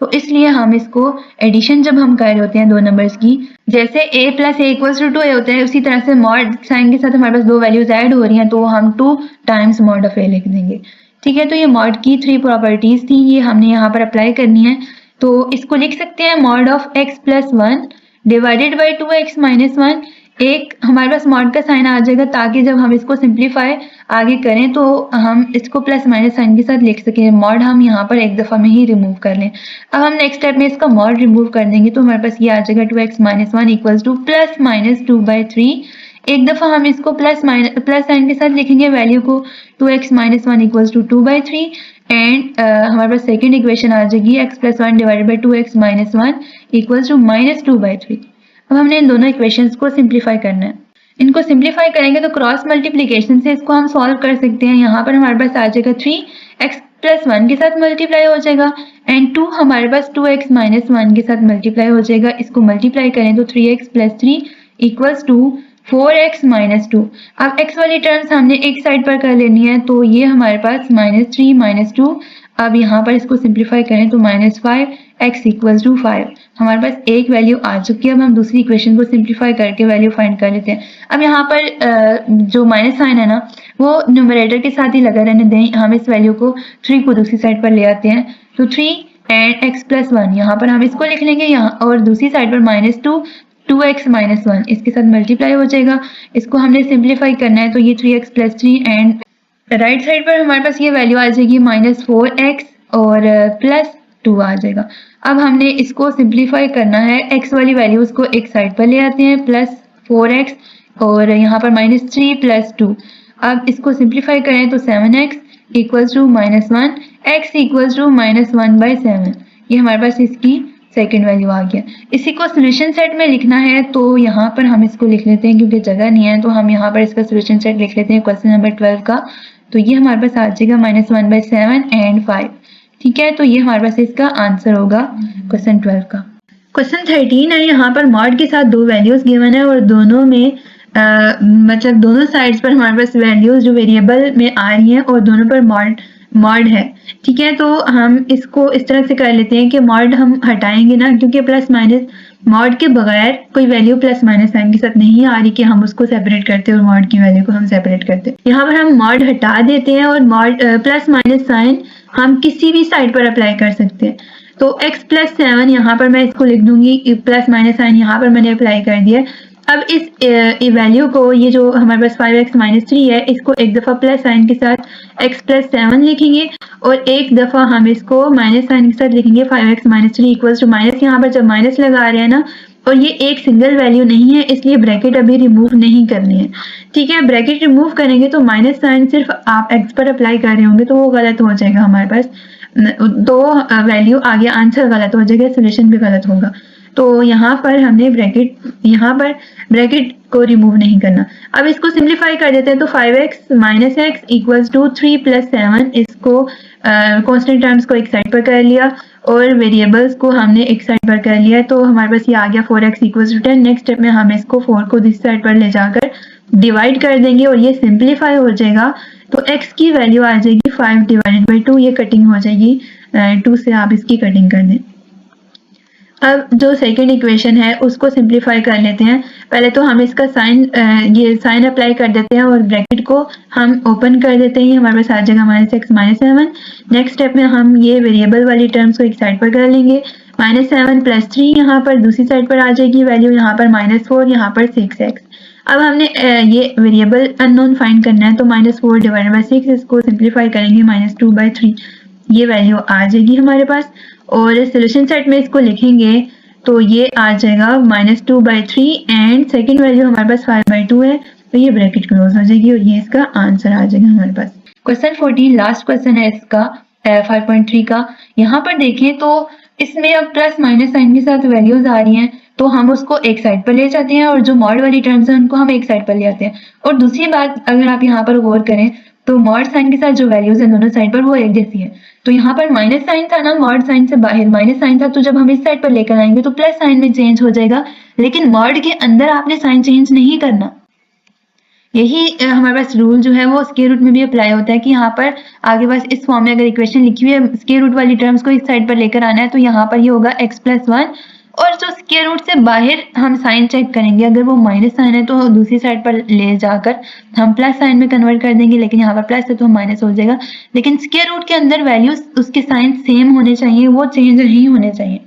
तो इसलिए हम इसको एडिशन जब हम कर रहे होते हैं दो नंबर्स की, जैसे a plus a equals to 2 होते हैं, उसी तरह से मॉड साइन के साथ हमारे पास दो वैल्यूज ऐड हो रही हैं, तो हम 2 टाइम्स मॉड ऑफ a लिख देंगे। ठीक है, तो ये मॉड की 3 प्रॉपर्टीज थी, ये हमने यहाँ पर अप्लाई करनी है। तो इसको लिख सकते हैं mod of x + 1 divided by 2x - 1 एक हमारे पास मॉड का साइन आ जाएगा ताकि जब हम इसको सिंप्लीफाई आगे करें तो हम इसको प्लस माइनस साइन के साथ लिख सकें। मॉड हम यहाँ पर एक दफ़ा में ही रिमूव कर लें। अब हम नेक्स्ट स्टेप में इसका मॉड रिमूव कर देंगे तो हमारे पास ये आ जाएगा 2x minus 1 equals to plus minus 2/3। एक दफ़ा हम इसको प्लस साइन के साथ लिखेंगे वैल्यू को 2x minus 1 equals to 2/3 and हमारे पास सेकेंड इक्वेशन आ जाएगी x plus 1 divided by 2x minus 1 equals to minus 2/3। अब हमने इन दोनों इक्वेशंस को सिंप्लीफाई करना है। इनको सिंप्लीफाई करेंगे तो क्रॉस मल्टीप्लिकेशन से इसको हम सॉल्व कर सकते हैं। यहाँ पर हमारे पास आ जाएगा 3x प्लस 1 के साथ मल्टीप्लाई हो जाएगा एंड 2 हमारे पास 2x माइनस 1 के साथ मल्टीप्लाई हो जाएगा। इसको मल्टीप्लाई करें तो 3x plus 3 equals to 4x minus 2। अब x वाली टर्म्स हमने एक साइड पर कर लेनी है तो ये हमारे पास -3 माइनस 2। अब यहाँ पर इसको सिंप्लीफाई करें तो -5x इक्वल्स टू 5। हमारे पास एक वैल्यू आ चुकी है। अब हम दूसरी इक्वेशन को सिंप्लीफाई करके वैल्यू फाइंड कर लेते हैं। अब यहाँ पर जो माइनस साइन है ना वो न्यूमरेटर के साथ ही लगा रहने दें। हम इस वैल्यू को 3 को दूसरी साइड पर ले आते हैं तो 3 एंड x प्लस 1 यहाँ पर हम इसको लिख लेंगे यहाँ, और दूसरी साइड पर -2x माइनस 1 इसके साथ मल्टीप्लाई हो जाएगा। इसको हमने सिंप्लीफाई करना है तो ये 3x plus 3 and right side पर हमारे पास ये वैल्यू आ जाएगी -4x और प्लस 2 आ जाएगा। अब हमने इसको सिंप्लीफाई करना है। x वाली वैल्यूज को एक साइड पर ले आते हैं +4x और यहाँ पर -3 प्लस 2। अब इसको सिंप्लीफाई करें तो 7x equals to -1 x equals to -1/7। ये हमारे पास इसकी सेकेंड वैल्यू आ गया। इसी को सोल्यूशन सेट में लिखना है तो यहाँ पर हम इसको लिख लेते हैं क्योंकि जगह नहीं है तो हम यहाँ पर इसका सोल्यूशन सेट लिख लेते हैं क्वेश्चन नंबर 12 का। तो ये हमारे पास आ जाएगा -1/7 एंड 5। ठीक है, तो ये हमारे पास इसका आंसर होगा क्वेश्चन 12 का। क्वेश्चन 13 है। यहाँ पर मॉड के साथ दो वैल्यूज गिवन है और दोनों में मतलब दोनों साइड्स पर हमारे पास वैल्यूज जो वेरिएबल में आ रही हैं और दोनों पर मॉड है। ठीक है, तो हम इसको इस तरह से कर लेते हैं कि मॉड हम हटाएंगे ना, क्योंकि प्लस माइनस मॉड के बगैर कोई वैल्यू प्लस माइनस साइन के साथ नहीं आ रही कि हम उसको सेपरेट करते और मॉड की वैल्यू को हम सेपरेट करते। यहाँ पर हम मॉड हटा देते हैं और मॉड प्लस माइनस साइन हम किसी भी साइड पर अप्लाई कर सकते हैं। तो x प्लस 7 यहाँ पर मैं इसको लिख दूंगी, प्लस माइनस साइन यहाँ पर मैंने अप्लाई कर दिया। अब इस वैल्यू को, ये जो हमारे पास 5x माइनस 3 है, इसको एक दफ़ा प्लस साइन के साथ x प्लस 7 लिखेंगे और एक दफ़ा हम इसको माइनस साइन के साथ लिखेंगे 5x minus 3 equals to minus. यहाँ पर जब माइनस लगा रहे हैं ना और ये एक सिंगल वैल्यू नहीं है इसलिए ब्रैकेट अभी रिमूव नहीं करनी है। ठीक है, ब्रैकेट रिमूव करेंगे तो माइनस साइन सिर्फ आप x पर अप्लाई कर रहे होंगे तो वो गलत हो जाएगा। हमारे पास दो वैल्यू आगे आंसर गलत हो जाएगा, सोल्यूशन भी गलत होगा। तो यहाँ पर हमने ब्रैकेट को रिमूव नहीं करना। अब इसको सिंप्लीफाई कर देते हैं तो 5x minus x equals to 3 plus 7। इसको कांस्टेंट टर्म्स को एक साइड पर कर लिया और वेरिएबल्स को हमने एक साइड पर कर लिया। तो हमारे पास ये आ गया 4x equals to 10। Next step में हम इसको 4 को इस साइड पर ले जाकर डिवाइड कर देंगे और ये सिंप्लीफाई हो जाएगा। तो x की वैल्यू आ जाएगी 5 डिवाइडेड बाई 2। ये कटिंग हो जाएगी 2 से, आप इसकी कटिंग कर दें। अब जो सेकेंड इक्वेशन है उसको सिंप्लीफाई कर लेते हैं। पहले तो हम इसका ये साइन अप्लाई कर देते हैं और ब्रैकेट को हम ओपन कर देते हैं। हमारे पास आ जाएगा -x माइनस 7। नेक्स्ट स्टेप में हम ये वेरिएबल वाली टर्म्स को एक साइड पर कर लेंगे। -7 प्लस 3 यहाँ पर दूसरी साइड पर आ जाएगी वैल्यू, यहाँ पर -4, यहाँ पर 6x। अब हमने ये वेरिएबल अननोन फाइंड करना है तो -4 डिवाइडेड बाई 6, इसको सिंप्लीफाई करेंगे -2/3। ये वैल्यू आ जाएगी हमारे पास और सोल्यूशन सेट में इसको लिखेंगे तो ये आ जाएगा -2/3 एंड सेकेंड वैल्यू हमारे पास 5/2 है तो ये ब्रैकेट क्लोज हो जाएगी और ये इसका आंसर आ जाएगा हमारे पास। क्वेश्चन 14 लास्ट क्वेश्चन है इसका 5.3 का। यहाँ पर देखें तो इसमें अब प्लस माइनस साइन के साथ वैल्यूज आ रही हैं तो हम उसको एक साइड पर ले जाते हैं और जो मॉड वाली टर्म्स हैं उनको हम एक साइड पर ले आते हैं। और दूसरी बात, अगर आप यहाँ पर गौर करें तो मॉड साइन के साथ जो वैल्यूज हैं दोनों साइड पर वो एक जैसी है। तो यहाँ पर माइनस साइन था ना, मॉड साइन से बाहर माइनस साइन था, तो जब हम इस साइड पर लेकर आएंगे तो प्लस साइन में चेंज हो जाएगा, लेकिन मॉड के अंदर आपने साइन चेंज नहीं करना। यही हमारे पास रूल जो है वो स्क्वायर रूट में भी अप्लाई होता है कि यहाँ पर आगे बस इस फॉर्म में अगर इक्वेशन लिखी हुई है स्क्वायर रूट वाली टर्म्स को इस साइड पर लेकर आना है तो यहाँ पर ये होगा x प्लस 1 और जो स्क्वायर रूट से बाहर हम साइन चेक करेंगे, अगर वो माइनस साइन है तो दूसरी साइड पर ले जाकर हम प्लस साइन में कन्वर्ट कर देंगे, लेकिन यहाँ पर प्लस है तो माइनस हो जाएगा। लेकिन स्क्वायर रूट के अंदर वैल्यूज उसके साइन सेम होने चाहिए, वो चेंज नहीं होने चाहिए।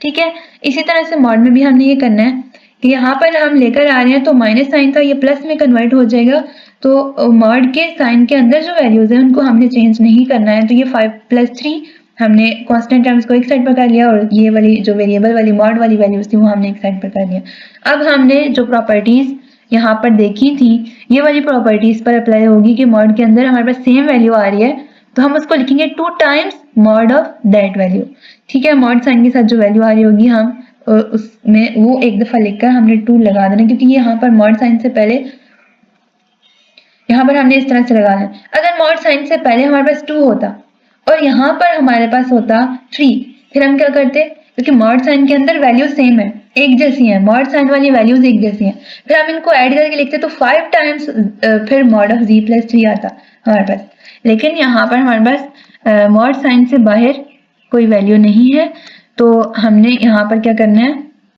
ठीक है, इसी तरह से मॉड में भी हमने ये करना है। कि यहाँ पर हम लेकर आ रहे हैं तो माइनस साइन था, ये प्लस में कन्वर्ट हो जाएगा। तो मॉड के साइन के अंदर जो वैल्यूज है उनको हमने चेंज नहीं करना है। तो ये 5 + 3 हमने कांस्टेंट टर्म्स को एक साइड पर कर लिया और ये वाली जो वेरिएबल वाली मॉड वाली वैल्यूज थी वो हमने एक साइड पर कर लिया। अब हमने जो प्रॉपर्टीज यहाँ पर देखी थी ये वाली प्रॉपर्टीज पर अप्लाई होगी कि मॉड के अंदर हमारे पास सेम वैल्यू आ रही है तो हम उसको लिखेंगे 2 times mod of that value. ठीक है, मॉड साइन के साथ जो वैल्यू आ रही होगी हम उसमें वो एक दफा लिखकर हमने 2 लगा देना, क्योंकि यहाँ पर मॉड साइन से पहले यहाँ पर हमने इस तरह से लगा देना। अगर मॉड साइन से पहले हमारे पास 2 होता और यहाँ पर हमारे पास होता 3, फिर हम क्या करते, क्योंकि मॉड साइन के अंदर वैल्यू सेम है, एक जैसी है, मॉड साइन वाली वैल्यूज एक जैसी हैं, फिर हम इनको ऐड करके लिखते तो 5 टाइम्स फिर मॉड ऑफ z + 3 आता हमारे पास। लेकिन यहाँ पर हमारे पास मॉड साइन से बाहर कोई वैल्यू नहीं है, तो हमने यहाँ पर क्या करना है,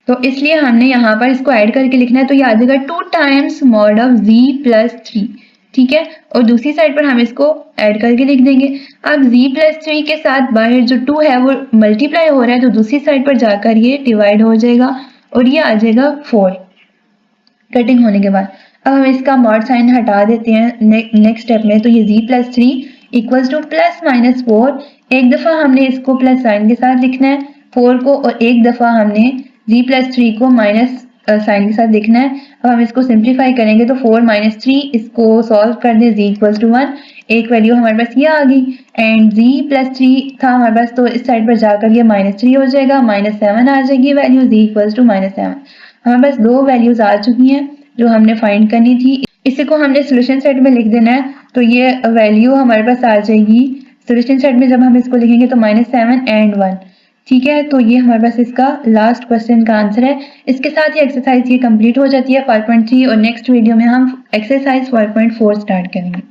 तो इसलिए हमने यहाँ पर इसको ऐड करके लिखना है। तो ये आ जाएगा 2 टाइम्स मॉड ऑफ z + 3। ठीक है, और दूसरी साइड पर हम इसको ऐड करके लिख देंगे। अब z + 3 के साथ बाहर जो 2 है वो मल्टीप्लाई हो रहा है, तो दूसरी साइड पर जाकर ये डिवाइड हो जाएगा और ये आ जाएगा 4 कटिंग होने के बाद। अब हम इसका मॉड साइन हटा देते हैं नेक्स्ट स्टेप में। तो ये z + 3 = ±4, एक दफा हमने इसको प्लस साइन के साथ लिखना है 4 को, और एक दफा हमने z + 3 को माइनस साइन के साथ लिखना है। अब हम इसको सिंप्लीफाई करेंगे तो 4 - 3, इसको सॉल्व कर दे z = 1, एक वैल्यू हमारे पास ये आ गई एंड z + 3 था हमारे पास, तो इस साइड पर जाकर ये -3 हो जाएगा, -7 आ जाएगी वैल्यू, z = -7। हमारे पास 2 वैल्यूज आ चुकी हैं जो हमने फाइंड करनी थी। इसी को हमने सोल्यूशन सेट में लिख देना है, तो ये वैल्यू हमारे पास आ जाएगी सोल्यूशन सेट में। जब हम इसको लिखेंगे तो -7 एंड 1। ठीक है, तो ये हमारे पास इसका लास्ट क्वेश्चन का आंसर है। इसके साथ ही एक्सरसाइज ये कंप्लीट हो जाती है 5.3, और नेक्स्ट वीडियो में हम एक्सरसाइज 5.4 स्टार्ट करेंगे।